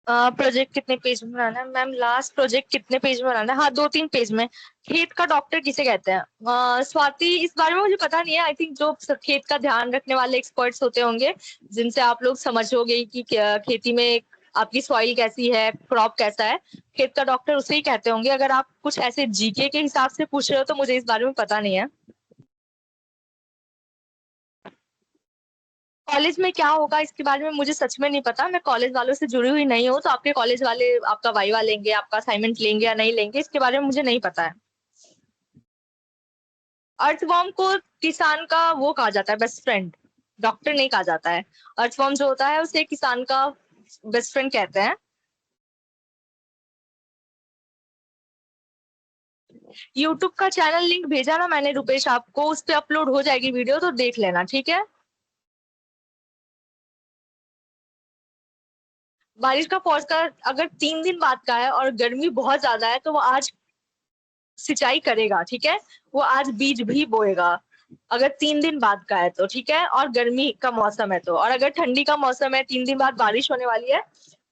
प्रोजेक्ट कितने पेज में बनाना है मैम? लास्ट प्रोजेक्ट कितने पेज में बनाना है? हाँ, 2-3 पेज में। खेत का डॉक्टर किसे कहते हैं? स्वाति, इस बारे में मुझे पता नहीं है। आई थिंक जो खेत का ध्यान रखने वाले एक्सपर्ट्स होते होंगे, जिनसे आप लोग समझोगे कि खेती में आपकी सॉइल कैसी है, क्रॉप कैसा है, खेत का डॉक्टर उसे ही कहते होंगे। अगर आप कुछ ऐसे जीके के हिसाब से पूछ रहे हो तो मुझे इस बारे में पता नहीं है। कॉलेज में क्या होगा इसके बारे में मुझे सच में नहीं पता। मैं कॉलेज वालों से जुड़ी हुई नहीं हूँ, तो आपके कॉलेज वाले आपका वाइवा लेंगे, आपका असाइनमेंट लेंगे या नहीं लेंगे, इसके बारे में मुझे नहीं पता है। अर्थवॉर्म को किसान का वो कहा जाता है, बेस्ट फ्रेंड। डॉक्टर नहीं कहा जाता है। अर्थवॉर्म जो होता है उसे किसान का बेस्ट फ्रेंड कहते हैं। यूट्यूब का चैनल लिंक भेजा ना मैंने रुपेश आपको, उस पे अपलोड हो जाएगी वीडियो, तो देख लेना, ठीक है। बारिश का फोरकास्ट अगर 3 दिन बाद का है और गर्मी बहुत ज्यादा है, तो वो आज सिंचाई करेगा, ठीक है। वो आज बीज भी बोएगा, अगर 3 दिन बाद का है तो, ठीक है। और गर्मी का मौसम है तो, और अगर ठंडी का मौसम है, 3 दिन बाद बारिश होने वाली है,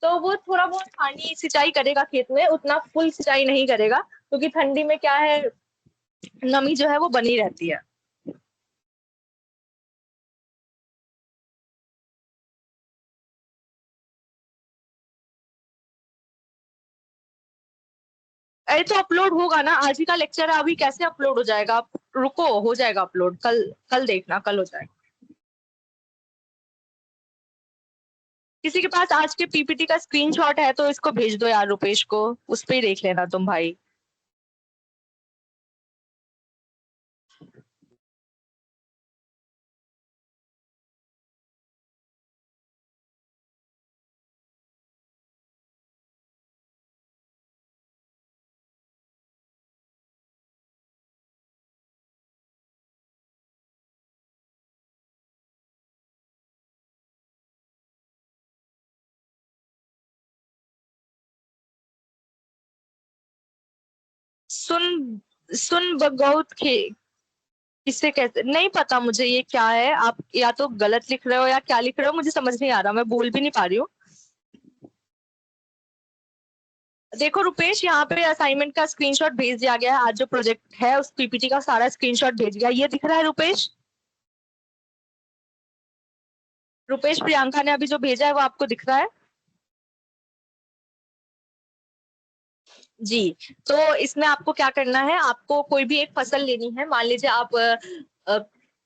तो वो थोड़ा बहुत पानी सिंचाई करेगा खेत में, उतना फुल सिंचाई नहीं करेगा, क्योंकि ठंडी में क्या है, नमी जो है वो बनी रहती है। अरे तो अपलोड होगा ना, आज ही का लेक्चर है, अभी कैसे अपलोड हो जाएगा? आप रुको, हो जाएगा अपलोड, कल कल देखना, कल हो जाएगा। किसी के पास आज के पीपीटी का स्क्रीनशॉट है तो इसको भेज दो यार रुपेश को, उस पे ही देख लेना तुम भाई। सुन सुन बगौत खे किसे कहते, नहीं पता मुझे ये क्या है। आप या तो गलत लिख रहे हो या क्या लिख रहे हो, मुझे समझ नहीं आ रहा, मैं बोल भी नहीं पा रही हूँ। देखो रुपेश, यहाँ पे असाइनमेंट का स्क्रीनशॉट भेज दिया गया है, आज जो प्रोजेक्ट है उस पीपीटी का सारा स्क्रीनशॉट भेज गया, ये दिख रहा है रुपेश? रुपेश, प्रियंका ने अभी जो भेजा है वो आपको दिख रहा है? जी। तो इसमें आपको क्या करना है, आपको कोई भी एक फसल लेनी है। मान लीजिए आप अ,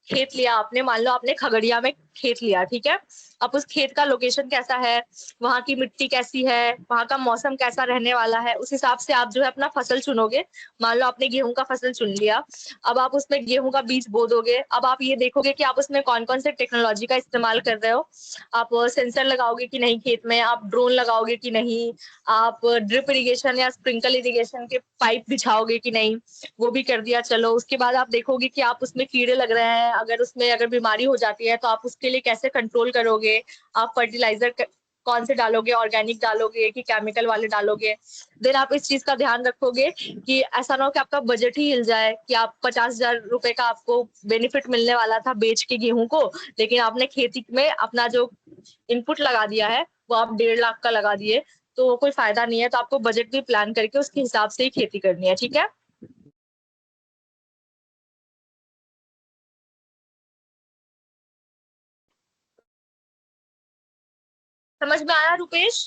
खेत लिया आपने, मान लो आपने खगड़िया में खेत लिया, ठीक है। अब उस खेत का लोकेशन कैसा है, वहां की मिट्टी कैसी है, वहां का मौसम कैसा रहने वाला है, उस हिसाब से आप जो है अपना फसल चुनोगे। मान लो आपने गेहूं का फसल चुन लिया, अब आप उसमें गेहूं का बीज बो दोगे। अब आप ये देखोगे कि आप उसमें कौन कौन से टेक्नोलॉजी का इस्तेमाल कर रहे हो। आप सेंसर लगाओगे कि नहीं खेत में, आप ड्रोन लगाओगे कि नहीं, आप ड्रिप इरिगेशन या स्प्रिंकल इरिगेशन के पाइप बिछाओगे कि नहीं, वो भी कर दिया। चलो, उसके बाद आप देखोगे कि आप उसमें कीड़े लग रहे हैं, अगर उसमें अगर बीमारी हो जाती है तो आप उसके लिए कैसे कंट्रोल करोगे। आप फर्टिलाइजर कौन से डालोगे, ऑर्गेनिक डालोगे कि केमिकल वाले डालोगे। देन आप इस चीज का ध्यान रखोगे कि ऐसा ना हो कि आपका बजट ही हिल जाए, कि आप 50,000 रुपए का आपको बेनिफिट मिलने वाला था बेच के गेहूं को, लेकिन आपने खेती में अपना जो इनपुट लगा दिया है वो आप 1.5 लाख का लगा दिए, तो कोई फायदा नहीं है। तो आपको बजट भी प्लान करके उसके हिसाब से ही खेती करनी है, ठीक है। समझ में आया रुपेश?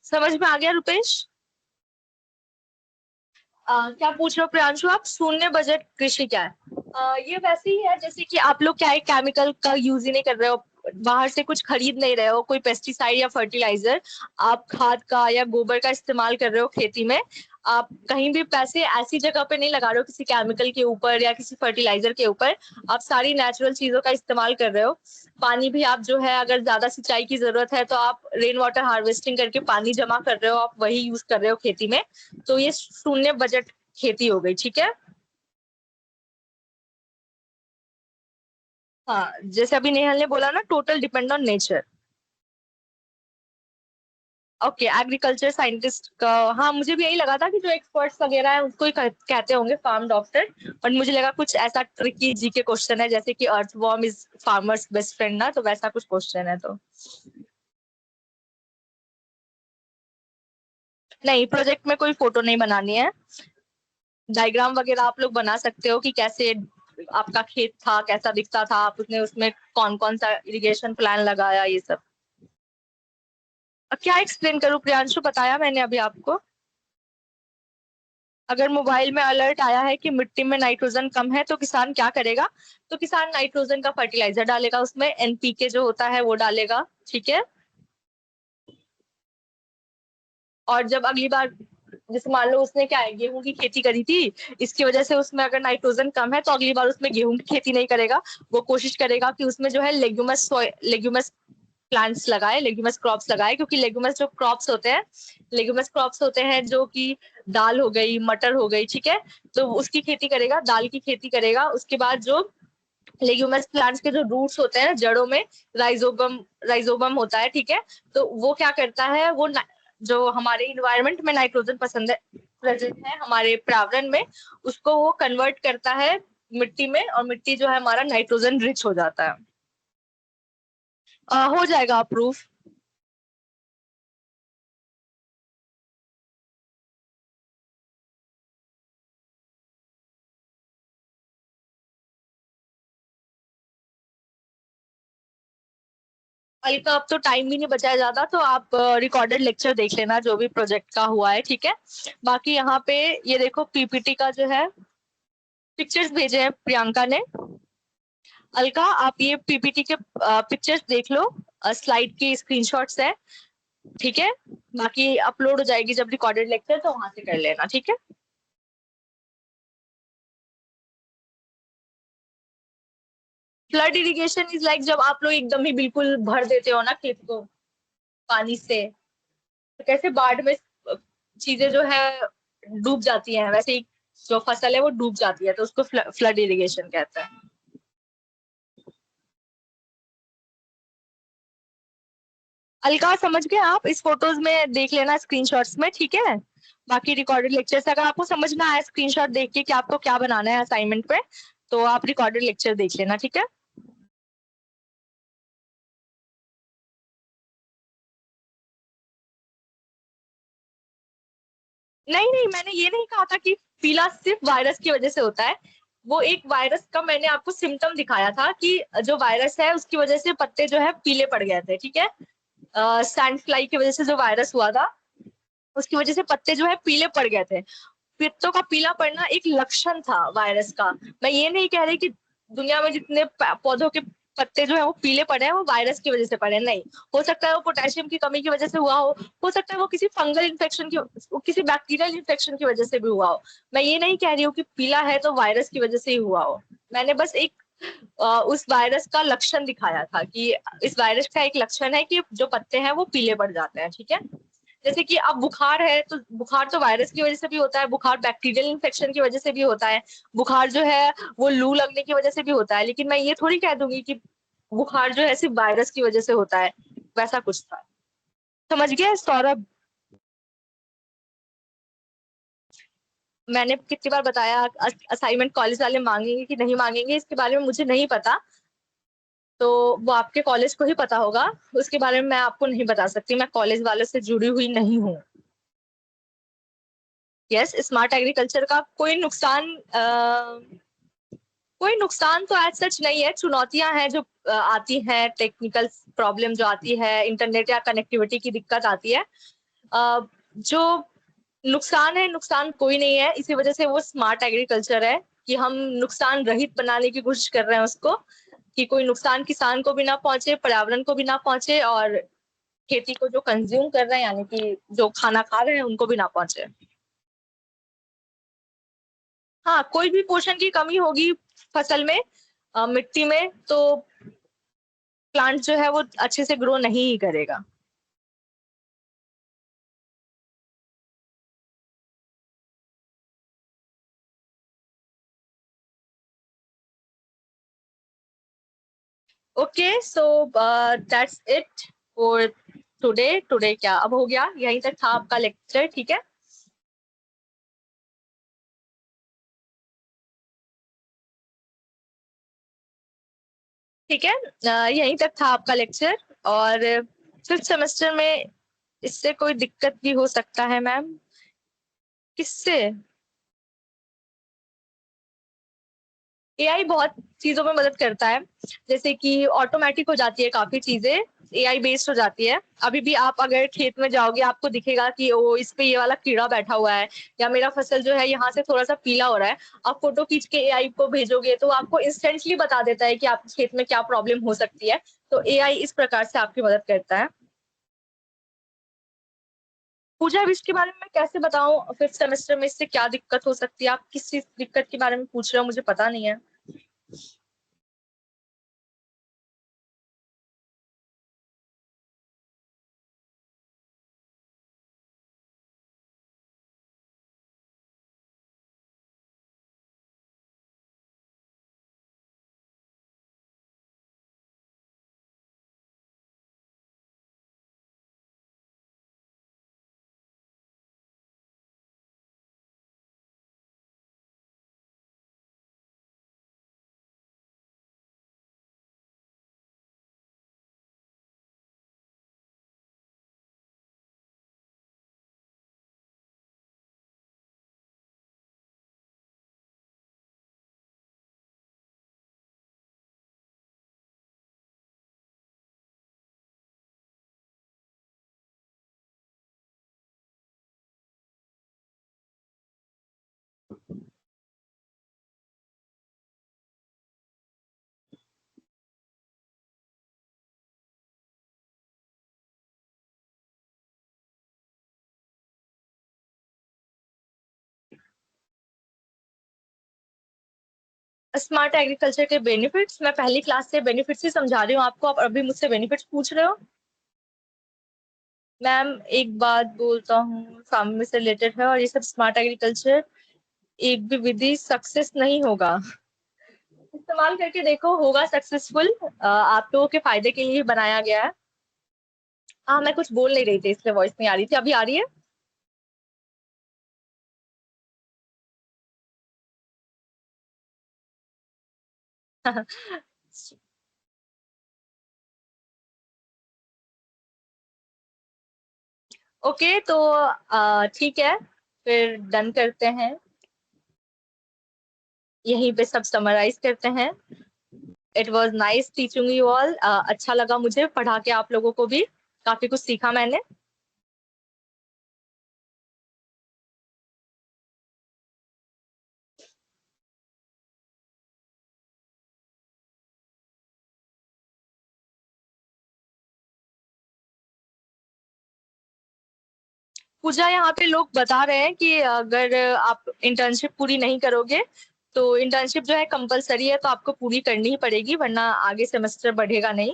समझ में आ गया रुपेश? क्या पूछ रहे हो प्रियांशु आप? शून्य बजट कृषि क्या है? ये वैसे ही है जैसे कि आप लोग क्या है, केमिकल का यूज ही नहीं कर रहे हो, बाहर से कुछ खरीद नहीं रहे हो, कोई पेस्टिसाइड या फर्टिलाइजर, आप खाद का या गोबर का इस्तेमाल कर रहे हो खेती में। आप कहीं भी पैसे ऐसी जगह पे नहीं लगा रहे हो किसी केमिकल के ऊपर या किसी फर्टिलाइजर के ऊपर, आप सारी नेचुरल चीजों का इस्तेमाल कर रहे हो। पानी भी आप जो है, अगर ज्यादा सिंचाई की जरूरत है तो आप रेन वाटर हार्वेस्टिंग करके पानी जमा कर रहे हो, आप वही यूज कर रहे हो खेती में। तो ये शून्य बजट खेती हो गई, ठीक है। हाँ, जैसे अभी नेहल ने बोला ना, total depend on nature. Okay, agriculture scientist का, हाँ मुझे भी यही लगा था कि जो एक्सपर्ट्स वगैरह है उसको ही कहते होंगे फार्म डॉक्टर। और मुझे लगा कुछ ऐसा ट्रिकी जी के क्वेश्चन है, जैसे कि earthworm is farmers best friend ना, तो वैसा कुछ क्वेश्चन है। तो नहीं, प्रोजेक्ट में कोई फोटो नहीं बनानी है। डायग्राम वगैरह आप लोग बना सकते हो कि कैसे आपका खेत था, कैसा दिखता था, आपने उसमें कौन कौन सा इरिगेशन प्लान लगाया, ये सब। अब क्या एक्सप्लेन करूं प्रियांशु? बताया मैंने अभी आपको। अगर मोबाइल में अलर्ट आया है कि मिट्टी में नाइट्रोजन कम है तो किसान क्या करेगा? तो किसान नाइट्रोजन का फर्टिलाइजर डालेगा, उसमें एनपीके जो होता है वो डालेगा, ठीक है। और जब अगली बार, जैसे मान लो उसने क्या है, गेहूं की खेती करी थी, इसकी वजह से उसमें अगर नाइट्रोजन कम है तो अगली बार उसमें गेहूं की खेती नहीं करेगा। वो कोशिश करेगा कि उसमें जो है लेग्यूमस प्लांट्स लगाए, लेग्यूमस क्रॉप्स लगाए, क्योंकि लेग्यूमस जो क्रॉप्स होते हैं, लेग्यूमस क्रॉप्स होते हैं जो कि दाल हो गई, मटर हो गई, ठीक है। तो उसकी खेती करेगा, दाल की खेती करेगा। उसके बाद जो लेग्यूमस प्लांट्स के जो रूट्स होते हैं जड़ों में, राइजोबम राइजोबम होता है, ठीक है। तो वो क्या करता है, वो जो हमारे इन्वायरमेंट में नाइट्रोजन पसंद है, प्रेजेंट है हमारे पर्यावरण में, उसको वो कन्वर्ट करता है मिट्टी में, और मिट्टी जो है हमारा नाइट्रोजन रिच हो जाता है। हो जाएगा अप्रूव। अलका, अब तो टाइम भी नहीं बचाया जाता, तो आप रिकॉर्डेड लेक्चर देख लेना जो भी प्रोजेक्ट का हुआ है, ठीक है। बाकी यहाँ पे ये देखो, पीपीटी का जो है पिक्चर्स भेजे हैं प्रियंका ने। अलका, आप ये पीपीटी के पिक्चर्स देख लो, स्लाइड की स्क्रीनशॉट्स है, ठीक है। बाकी अपलोड हो जाएगी जब रिकॉर्डेड लेक्चर, तो वहां से कर लेना, ठीक है। फ्लड इरिगेशन इज लाइक, जब आप लोग एकदम ही बिल्कुल भर देते हो ना खेत को पानी से, तो कैसे बाढ़ में चीजें जो है डूब जाती हैं, वैसे ही जो फसल है वो डूब जाती है, तो उसको फ्लड इरिगेशन कहते हैं। अलका, समझ गए आप? इस फोटोज में देख लेना, स्क्रीनशॉट्स में, ठीक है। बाकी रिकॉर्डेड लेक्चर से अगर आपको समझ ना आए स्क्रीनशॉट देख के कि आपको क्या बनाना है असाइनमेंट पे, तो आप रिकॉर्डेड लेक्चर देख लेना, ठीक है। नहीं नहीं, मैंने ये नहीं कहा था कि पीला सिर्फ वायरस की वजह से होता है। वो एक वायरस का मैंने आपको सिम्टम दिखाया था कि जो वायरस है उसकी वजह से पत्ते जो है पीले पड़ गए थे, ठीक है। सैंड फ्लाई की वजह से जो वायरस हुआ था, उसकी वजह से पत्ते जो है पीले पड़ गए थे। पत्तों का पीला पड़ना एक लक्षण था वायरस का। मैं ये नहीं कह रही कि दुनिया में जितने पौधों के पत्ते जो है वो पीले पड़े हैं वो वायरस की वजह से पड़े, नहीं। हो सकता है वो पोटेशियम की कमी की वजह से हुआ हो सकता है वो किसी फंगल इन्फेक्शन की, किसी बैक्टीरियल इन्फेक्शन की वजह से भी हुआ हो। मैं ये नहीं कह रही हूँ कि पीला है तो वायरस की वजह से ही हुआ हो। मैंने बस एक उस वायरस का लक्षण दिखाया था कि इस वायरस का एक लक्षण है कि जो पत्ते हैं वो पीले पड़ जाते हैं, ठीक है। जैसे कि अब बुखार है, तो बुखार तो वायरस की वजह से भी होता है, बुखार बैक्टीरियल इन्फेक्शन की वजह से भी होता है, बुखार जो है वो लू लगने की वजह से भी होता है। लेकिन मैं ये थोड़ी कह दूंगी कि बुखार जो है सिर्फ वायरस की वजह से होता है, वैसा कुछ था। समझ गया सौरभ? मैंने कितनी बार बताया, असाइनमेंट कॉलेज वाले मांगेंगे कि नहीं मांगेंगे इसके बारे में मुझे नहीं पता, तो वो आपके कॉलेज को ही पता होगा। उसके बारे में मैं आपको नहीं बता सकती, मैं कॉलेज वालों से जुड़ी हुई नहीं हूँ। यस, स्मार्ट एग्रीकल्चर का कोई नुकसान तो एज सच नहीं है। चुनौतियां हैं जो आती हैं, टेक्निकल प्रॉब्लम जो आती है, इंटरनेट या कनेक्टिविटी की दिक्कत आती है। जो नुकसान है, नुकसान कोई नहीं है, इसी वजह से वो स्मार्ट एग्रीकल्चर है कि हम नुकसान रहित बनाने की कोशिश कर रहे हैं उसको, कि कोई नुकसान किसान को भी ना पहुंचे, पर्यावरण को भी ना पहुंचे, और खेती को जो कंज्यूम कर रहे हैं यानी कि जो खाना खा रहे हैं उनको भी ना पहुंचे। हाँ, कोई भी पोषण की कमी होगी फसल में, मिट्टी में, तो प्लांट जो है वो अच्छे से ग्रो नहीं ही करेगा। Okay, so that's it for today क्या अब हो गया, यहीं तक था आपका लेक्चर, ठीक है। ठीक है, यहीं तक था आपका लेक्चर, और फिफ्थ सेमेस्टर में इससे कोई दिक्कत भी हो सकता है मैम? किससे? एआई बहुत चीजों में मदद करता है, जैसे कि ऑटोमेटिक हो जाती है काफी चीजें, एआई बेस्ड हो जाती है। अभी भी आप अगर खेत में जाओगे आपको दिखेगा कि ओ इस पे ये वाला कीड़ा बैठा हुआ है, या मेरा फसल जो है यहाँ से थोड़ा सा पीला हो रहा है, आप फोटो खींच के एआई को भेजोगे तो आपको इंस्टेंटली बता देता है कि आपके खेत में क्या प्रॉब्लम हो सकती है। तो एआई इस प्रकार से आपकी मदद करता है। पूजा, अब इसके बारे में मैं कैसे बताऊं फिफ्थ सेमेस्टर में इससे क्या दिक्कत हो सकती है? आप किस चीज दिक्कत के बारे में पूछ रहे हो, मुझे पता नहीं है। स्मार्ट एग्रीकल्चर के बेनिफिट्स, मैं पहली क्लास से बेनिफिट्स ही समझा रही हूँ आपको, आप अभी मुझसे बेनिफिट्स पूछ रहे हो। मैम एक बात बोलता हूँ, फार्मिंग से रिलेटेड है और ये सब स्मार्ट एग्रीकल्चर एक भी विधि सक्सेस नहीं होगा। इस्तेमाल करके देखो, होगा सक्सेसफुल, आप लोगों के फायदे के लिए बनाया गया है। हाँ, मैं कुछ बोल नहीं रही थी इसलिए वॉइस नहीं आ रही थी, अभी आ रही है? ओके, तो ठीक है, फिर डन करते हैं, यहीं पे सब समराइज करते हैं। It was nice teaching you all, अच्छा लगा मुझे पढ़ा के, आप लोगों को भी काफी कुछ सीखा मैंने। पूजा, यहाँ पे लोग बता रहे हैं कि अगर आप इंटर्नशिप पूरी नहीं करोगे तो इंटर्नशिप जो है कंपलसरी है, तो आपको पूरी करनी ही पड़ेगी, वरना आगे सेमेस्टर बढ़ेगा नहीं।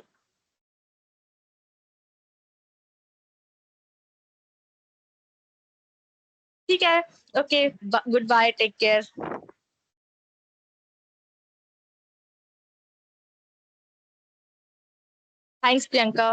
ठीक है, okay, good bye, take care. Thanks Priyanka.